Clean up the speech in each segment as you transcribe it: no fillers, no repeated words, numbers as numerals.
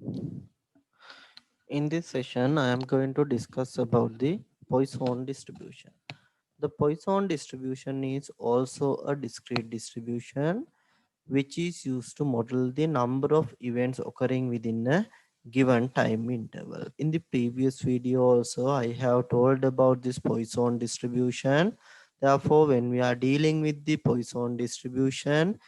In this session, I am going to discuss about the Poisson distribution. The Poisson distribution is also a discrete distribution which is used to model the number of events occurring within a given time interval. In the previous video also, I have told about this Poisson distribution. Therefore, when we are dealing with the Poisson distribution,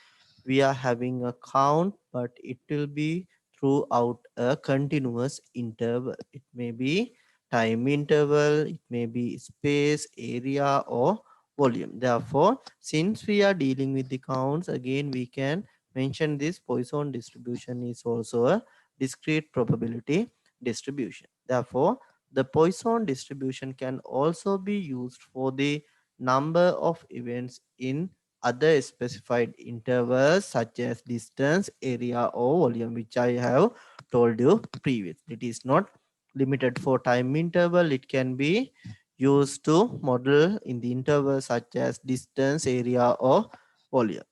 we are having a count, but it will be throughout a continuous interval. It may be time interval, it may be space, area, or volume. Therefore, since we are dealing with the counts, again we can mention this Poisson distribution is also a discrete probability distribution. Therefore, the Poisson distribution can also be used for the number of events in other specified intervals such as distance, area, or volume, which I have told you previously. It is not limited for time interval. It can be used to model in the intervals such as distance, area, or volume.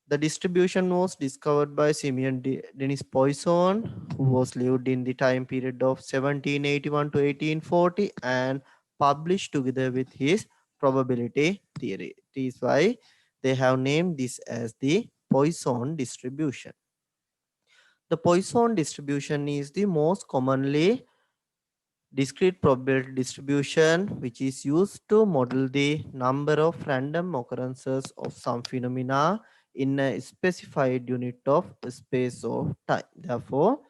The distribution was discovered by Simeon Denis Poisson, who was lived in the time period of 1781 to 1840 and published together with his probability theory. It is why they have named this as the Poisson distribution. The Poisson distribution is the most commonly discrete probability distribution which is used to model the number of random occurrences of some phenomena in a specified unit of space or time. Therefore,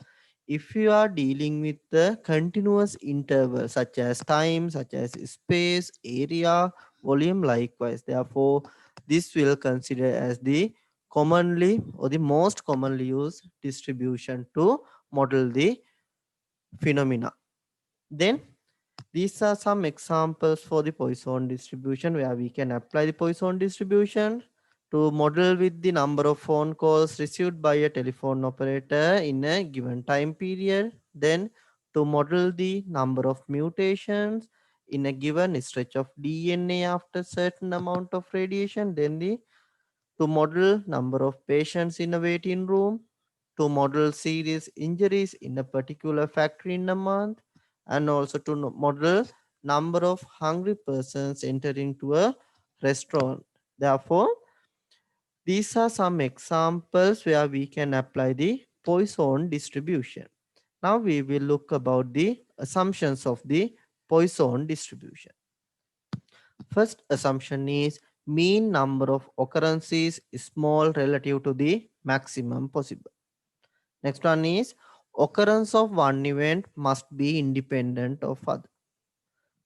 if you are dealing with the continuous interval such as time, such as space, area, volume, likewise, therefore this will consider as the commonly or the most commonly used distribution to model the phenomena. Then these are some examples for the Poisson distribution where we can apply the Poisson distribution to model with the number of phone calls received by a telephone operator in a given time period. Then to model the number of mutations in a given stretch of DNA after certain amount of radiation. Then the to model number of patients in a waiting room, to model serious injuries in a particular factory in a month, and also to model number of hungry persons entering to a restaurant. Therefore, these are some examples where we can apply the Poisson distribution. Now we will look about the assumptions of the Poisson distribution. First assumption is mean number of occurrences is small relative to the maximum possible. Next one is occurrence of one event must be independent of other.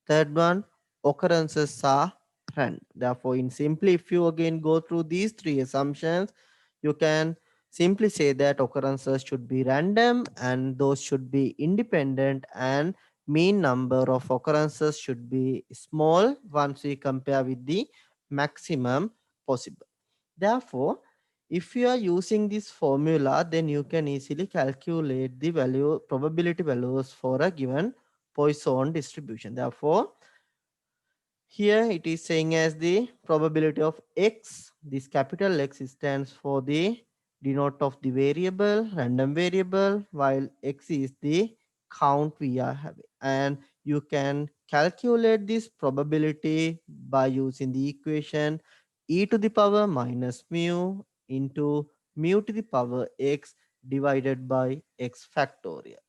Third one, occurrences are random. Therefore, in simply, if you again go through these three assumptions, you can simply say that occurrences should be random and those should be independent and mean number of occurrences should be small once we compare with the maximum possible. Therefore, if you are using this formula, then you can easily calculate the value probability values for a given Poisson distribution. Therefore, here it is saying as the probability of x. This capital X stands for the denote of the variable, random variable, while x is the count we are having. And you can calculate this probability by using the equation e to the power minus mu into mu to the power x divided by x factorial.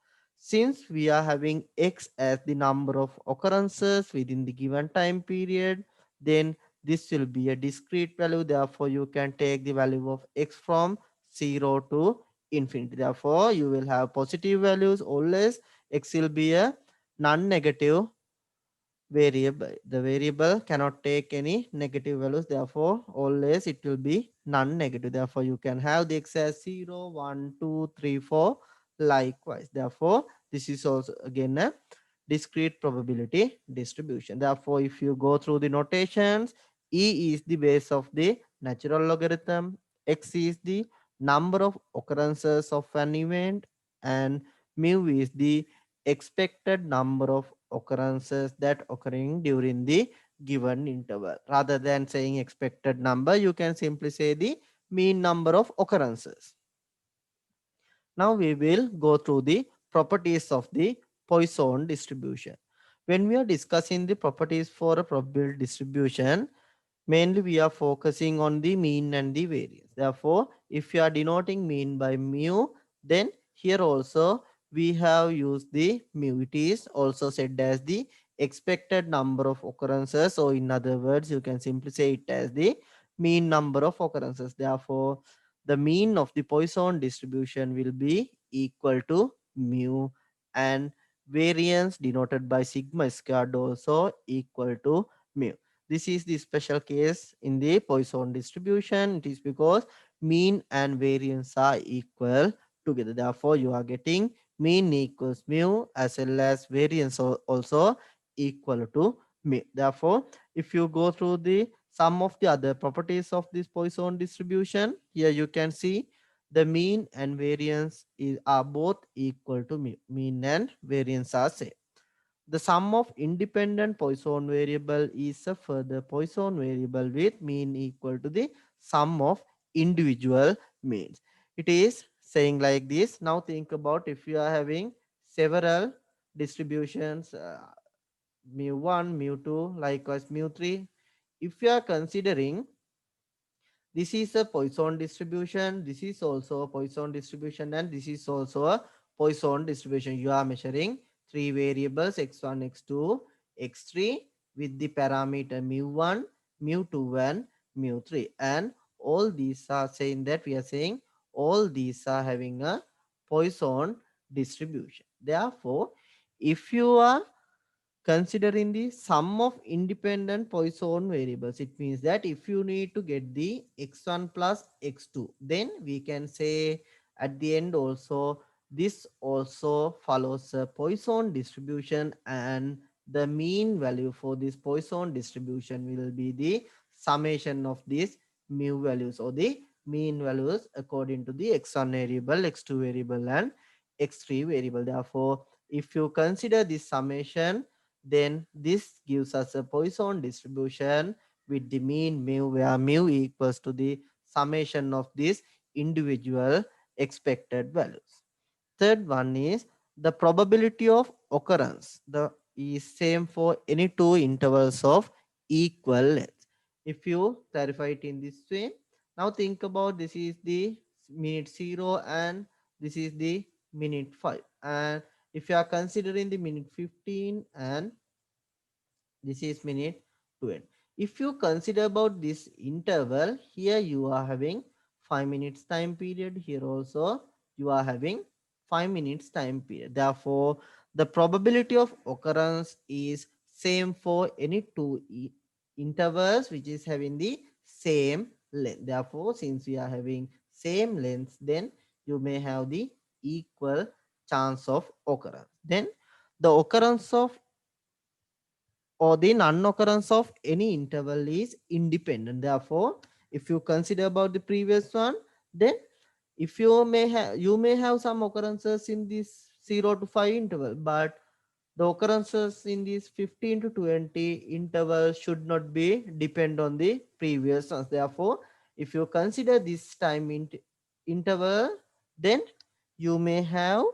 Since we are having x as the number of occurrences within the given time period, then this will be a discrete value. Therefore, you can take the value of x from 0 to infinity. Therefore, you will have positive values always. X will be a non-negative variable. The variable cannot take any negative values. Therefore, always it will be non-negative. Therefore, you can have the x as 0, 1, 2, 3, 4 likewise. Therefore, this is also again a discrete probability distribution. Therefore, if you go through the notations, E is the base of the natural logarithm, X is the number of occurrences of an event, and mu is the expected number of occurrences that occurring during the given interval. Rather than saying expected number, you can simply say the mean number of occurrences. Now we will go through the properties of the Poisson distribution. When we are discussing the properties for a probability distribution, mainly we are focusing on the mean and the variance. Therefore, if you are denoting mean by mu, then here also we have used the mu. It is also said as the expected number of occurrences. So in other words, you can simply say it as the mean number of occurrences. Therefore, the mean of the Poisson distribution will be equal to mu, and variance denoted by sigma squared also equal to mu. This is the special case in the Poisson distribution. It is because mean and variance are equal together. Therefore, you are getting mean equals mu as well as variance also equal to mu. Therefore, if you go through the some of the other properties of this Poisson distribution, here you can see the mean and variance are both equal to mu. Mean and variance are same. The sum of independent Poisson variable is a further Poisson variable with mean equal to the sum of individual means. It is saying like this. Now think about if you are having several distributions, mu1, mu2, likewise mu3. If you are considering this is a Poisson distribution, this is also a Poisson distribution, and this is also a Poisson distribution. You are measuring three variables x1, x2, x3 with the parameter mu1, mu2, and mu3. And all these are saying that we are saying all these are having a Poisson distribution. Therefore, if you are considering the sum of independent Poisson variables, it means that if you need to get the x1 plus x2, then we can say at the end also this also follows a Poisson distribution, and the mean value for this Poisson distribution will be the summation of these mu values or the mean values according to the x1 variable, x2 variable, and x3 variable. Therefore, if you consider this summation, then this gives us a Poisson distribution with the mean mu, where mu equals to the summation of these individual expected values. Third one is the probability of occurrence. The is same for any two intervals of equal length. If you clarify it in this way, now think about this is the minute 0 and this is the minute 5. And if you are considering the minute 15 and this is minute 20. If you consider about this interval, here you are having 5 minutes time period. Here also you are having 5 minutes time period. Therefore, the probability of occurrence is same for any two intervals which is having the same length. Therefore, since we are having same length, then you may have the equal chance of occurrence. Then the occurrence of or the non-occurrence of any interval is independent. Therefore, if you consider about the previous one, then if you may have some occurrences in this 0 to 5 interval, but the occurrences in this 15 to 20 interval should not be depend on the previous ones. Therefore, if you consider this time interval, then you may have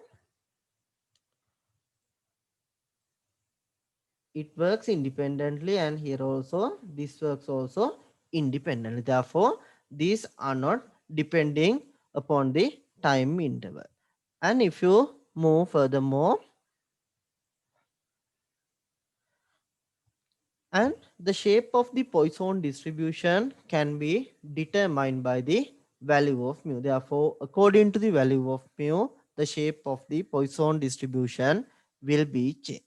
it works independently, and here also this works also independently. Therefore, these are not depending upon the time interval. And if you move furthermore, and the shape of the Poisson distribution can be determined by the value of mu. Therefore, according to the value of mu, the shape of the Poisson distribution will be changed.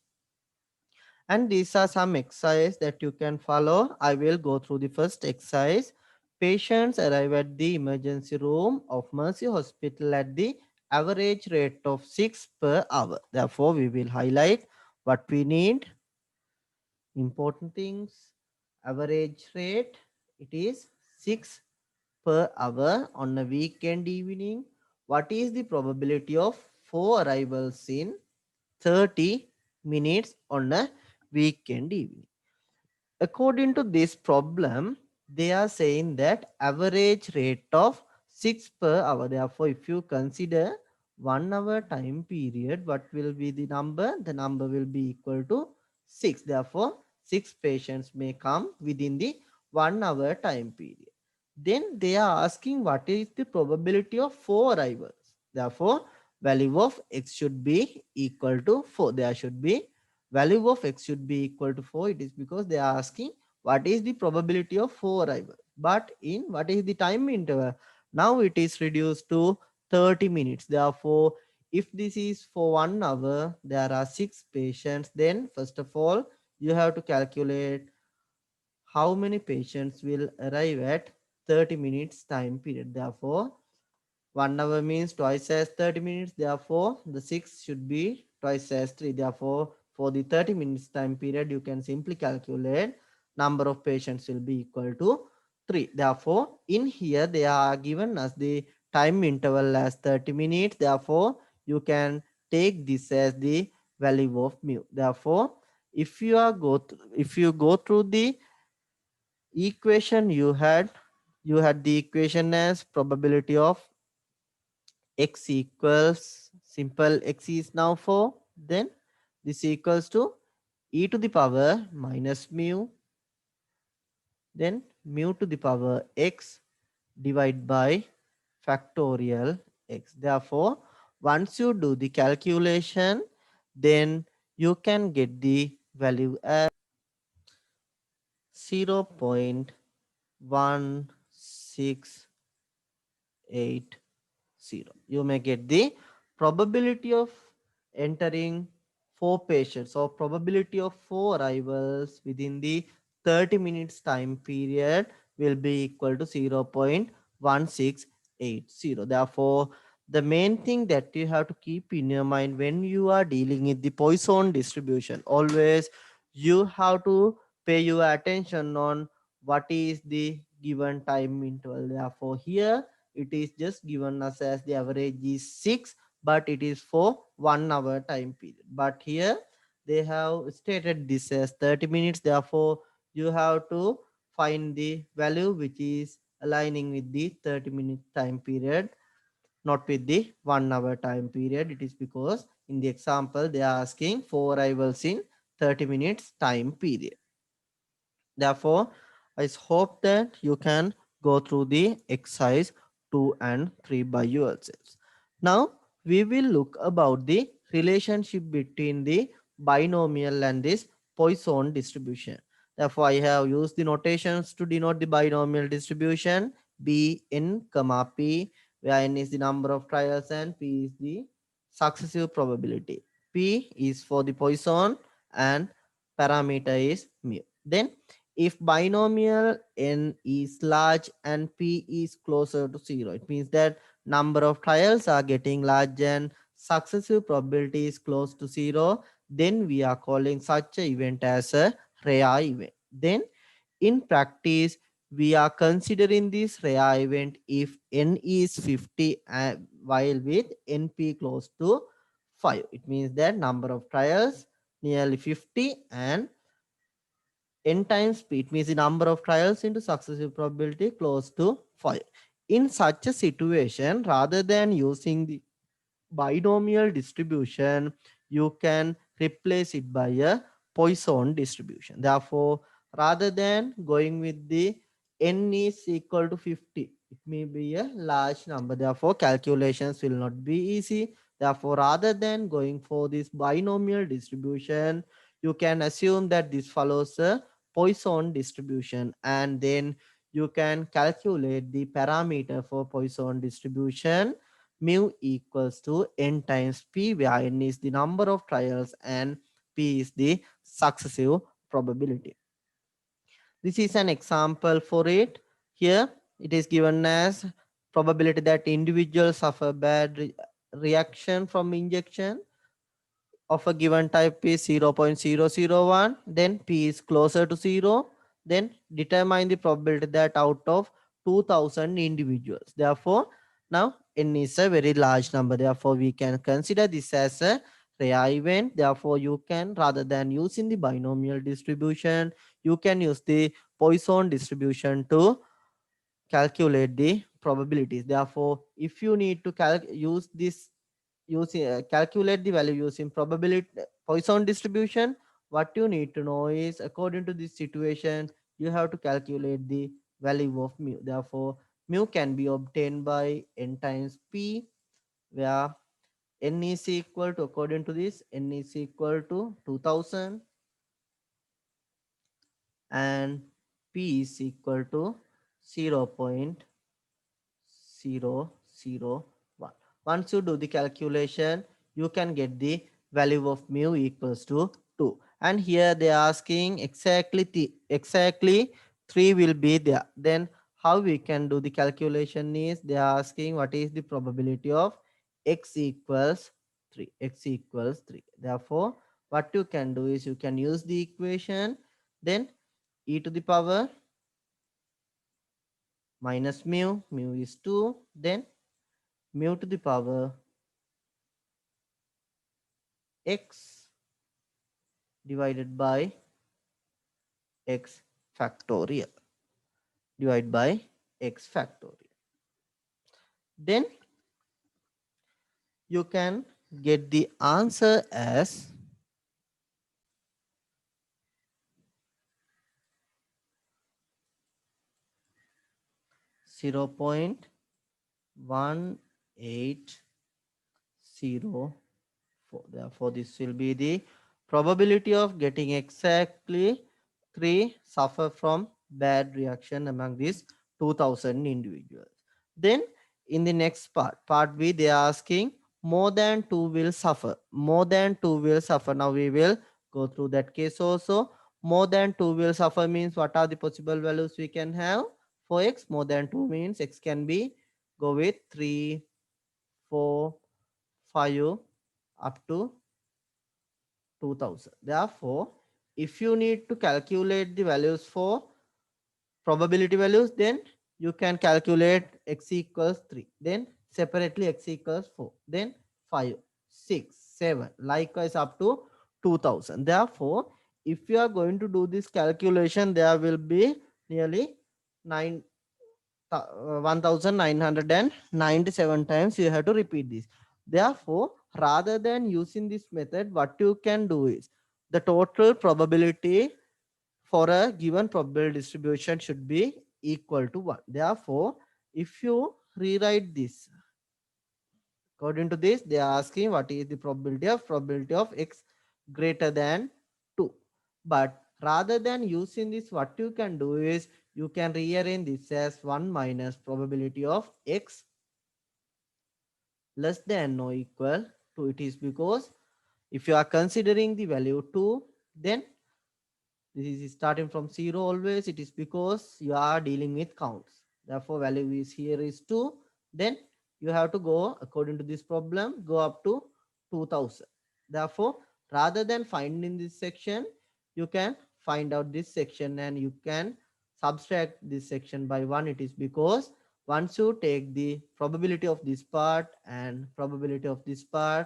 And these are some exercise that you can follow. I will go through the first exercise. Patients arrive at the emergency room of Mercy Hospital at the average rate of 6 per hour. Therefore, we will highlight what we need. Important things. Average rate, it is 6 per hour on a weekend evening. What is the probability of 4 arrivals in 30 minutes on a weekend evening? According to this problem, they are saying that average rate of 6 per hour. Therefore, if you consider 1 hour time period, what will be the number? The number will be equal to 6. Therefore, 6 patients may come within the 1 hour time period. Then they are asking what is the probability of 4 arrivals. Therefore, value of x should be equal to 4. There should be value of x should be equal to 4. It is because they are asking what is the probability of 4 arrivals. But in what is the time interval? Now it is reduced to 30 minutes. Therefore, if this is for 1 hour, there are 6 patients. Then first of all, you have to calculate how many patients will arrive at 30 minutes time period. Therefore, 1 hour means twice as 30 minutes. Therefore, the 6 should be twice as 3. Therefore, for the 30 minutes time period, you can simply calculate number of patients will be equal to 3. Therefore, in here, they are given us the time interval as 30 minutes. Therefore, you can take this as the value of mu. Therefore, if you go through the equation you had the equation as probability of x equals simple x is now 4, then this equals to e to the power minus mu, then mu to the power x divided by factorial x. Therefore, once you do the calculation, then you can get the value as 0.168. You may get the probability of entering 4 patients or probability of 4 arrivals within the 30 minutes time period will be equal to 0.1680. Therefore, the main thing that you have to keep in your mind when you are dealing with the Poisson distribution, always you have to pay your attention on what is the given time interval. Therefore, here it is just given us as the average is 6, but it is for 1 hour time period. But here they have stated this as 30 minutes. Therefore, you have to find the value which is aligning with the 30-minute time period, not with the 1 hour time period. It is because in the example they are asking 4 arrivals in 30 minutes time period. Therefore, I hope that you can go through the exercise 2 and 3 by yourselves. Now, we will look about the relationship between the binomial and this Poisson distribution. Therefore, I have used the notations to denote the binomial distribution b n comma p, where n is the number of trials and p is the successive probability. P is for the Poisson and parameter is mu. Then if binomial n is large and p is closer to 0, it means that number of trials are getting large and successive probability is close to 0, then we are calling such a event as a rare event. Then in practice, we are considering this rare event if n is 50 while with np close to 5. It means that number of trials nearly 50 and n times p, it means the number of trials into successive probability close to 5. In such a situation, rather than using the binomial distribution, you can replace it by a Poisson distribution. Therefore, rather than going with the n is equal to 50, it may be a large number. Therefore, calculations will not be easy. Therefore, rather than going for this binomial distribution, you can assume that this follows a Poisson distribution, and then you can calculate the parameter for Poisson distribution. Mu equals to n times p, where n is the number of trials and p is the successive probability. This is an example for it. Here it is given as probability that individuals suffer bad reaction from injection of a given type is 0.001, then p is closer to 0, then determine the probability that out of 2000 individuals. Therefore, now n is a very large number. Therefore, we can consider this as a rare event. Therefore, you can, rather than using the binomial distribution, you can use the Poisson distribution to calculate the probabilities. Therefore, if you need to use this using calculate the value using probability Poisson distribution, what you need to know is according to this situation, you have to calculate the value of mu. Therefore, mu can be obtained by n times p, where n is equal to, according to this, n is equal to 2000 and p is equal to 0.001. Once you do the calculation, you can get the value of mu equals to 2. And here they are asking exactly 3 will be there. Then how we can do the calculation is they are asking what is the probability of x equals 3. X equals 3. Therefore, what you can do is you can use the equation, then e to the power minus mu, mu is 2, then mu to the power x divided by x factorial, divided by x factorial. Then you can get the answer as 0.1804. Therefore, this will be the probability of getting exactly 3 suffer from bad reaction among these 2000 individuals. Then in the next part B, they are asking more than 2 will suffer. More than 2 will suffer. Now we will go through that case also. More than 2 will suffer means what are the possible values we can have for x? More than 2 means x can be go with 3, 4, 5 up to 2000. Therefore, if you need to calculate the values for probability values, then you can calculate x equals 3, then separately x equals 4, then 5, 6, 7, likewise up to 2000. Therefore, if you are going to do this calculation, there will be nearly 9 1997 times you have to repeat this. Therefore, rather than using this method, what you can do is the total probability for a given probability distribution should be equal to 1. Therefore, if you rewrite this according to this, they are asking what is the probability of x greater than 2. But rather than using this, what you can do is you can rearrange this as 1 minus probability of x less than or equal to. It is because if you are considering the value 2, then this is starting from 0 always. It is because you are dealing with counts. Therefore, value is here is 2. Then you have to go according to this problem, go up to 2000. Therefore, rather than finding this section, you can find out this section and you can subtract this section by 1. It is because once you take the probability of this part and probability of this part,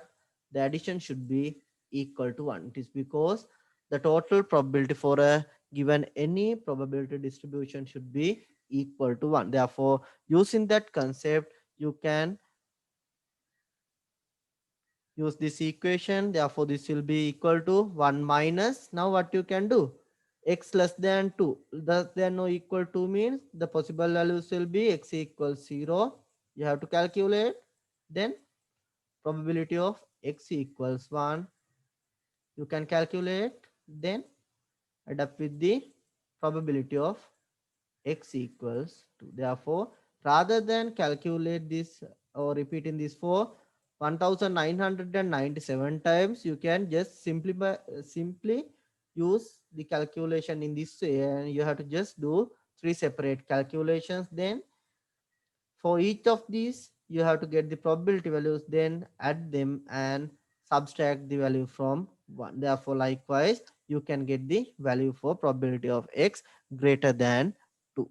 the addition should be equal to 1. It is because the total probability for a given any probability distribution should be equal to 1. Therefore, using that concept, you can use this equation. Therefore, this will be equal to 1 minus. Now, what you can do? X less than 2. Less than or equal to means the possible values will be x equals 0. You have to calculate. Then, probability of x equals 1. You can calculate. Then, add up with the probability of x equals 2. Therefore, rather than calculate this or repeating this for 1997 times, you can just simply use the calculation in this way, and you have to just do 3 separate calculations. Then for each of these, you have to get the probability values, then add them and subtract the value from 1. Therefore, likewise, you can get the value for probability of x greater than 2.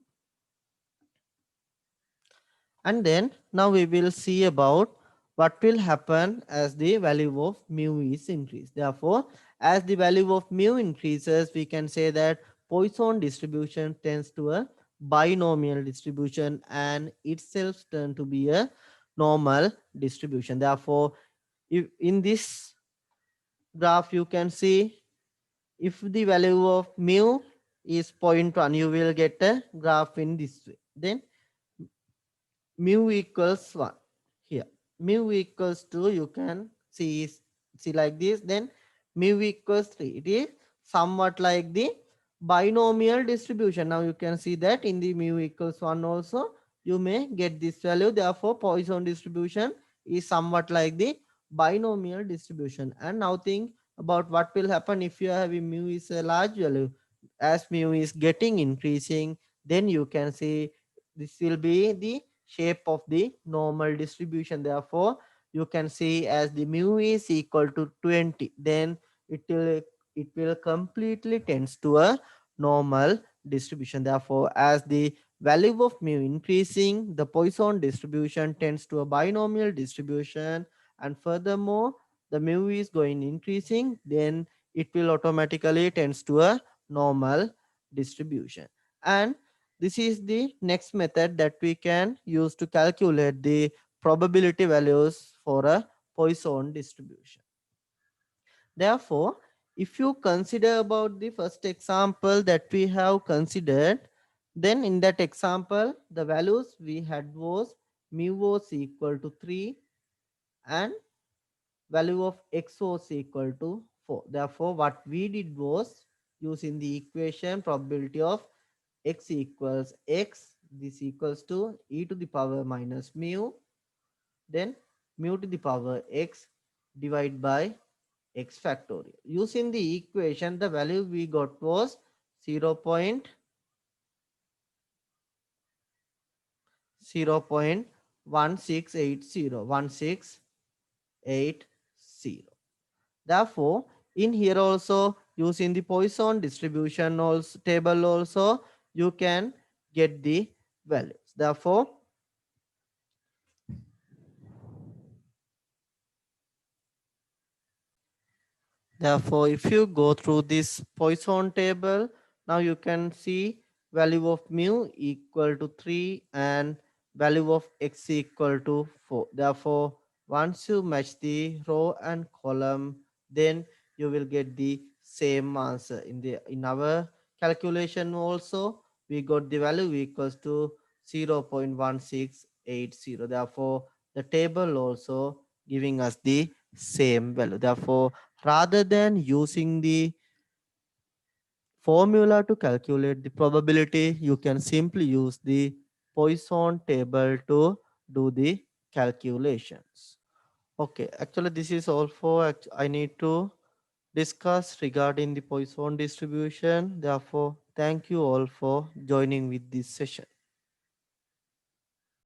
And then now we will see about what will happen as the value of mu is increased. Therefore, as the value of mu increases, we can say that Poisson distribution tends to a binomial distribution and itself turn to be a normal distribution. Therefore, If in this graph you can see, if the value of mu is 0.1, you will get a graph in this way. Then mu equals 1 here. Mu equals 2, you can see like this. Then mu equals 3. It is somewhat like the binomial distribution. Now you can see that in the mu equals 1 also you may get this value. Therefore Poisson distribution is somewhat like the binomial distribution. And now think about what will happen if you have a mu is a large value. As mu is getting increasing, then you can see this will be the shape of the normal distribution. Therefore you can see as the mu is equal to 20, then it will completely tends to a normal distribution. Therefore as the value of mu increasing, the Poisson distribution tends to a binomial distribution. And furthermore the mu is going increasing, then it will automatically tends to a normal distribution. And this is the next method that we can use to calculate the probability values for a Poisson distribution. Therefore, if you consider about the first example that we have considered, then in that example, the values we had was mu was equal to 3 and value of x was equal to 4. Therefore, what we did was using the equation probability of x equals x, this equals to e to the power minus mu, then mu to the power x divided by x factorial. Using the equation, the value we got was 0.1680. Therefore, in here also using the Poisson distribution also table also you can get the values. Therefore, if you go through this Poisson table, now you can see value of mu equal to 3 and value of x equal to 4. Therefore, once you match the row and column, then you will get the same answer. In our calculation also, we got the value equals to 0.1680. Therefore, the table also giving us the same value. Therefore, rather than using the formula to calculate the probability, you can simply use the Poisson table to do the calculations. Okay, actually this is all for I need to discuss regarding the Poisson distribution. Therefore, thank you all for joining with this session.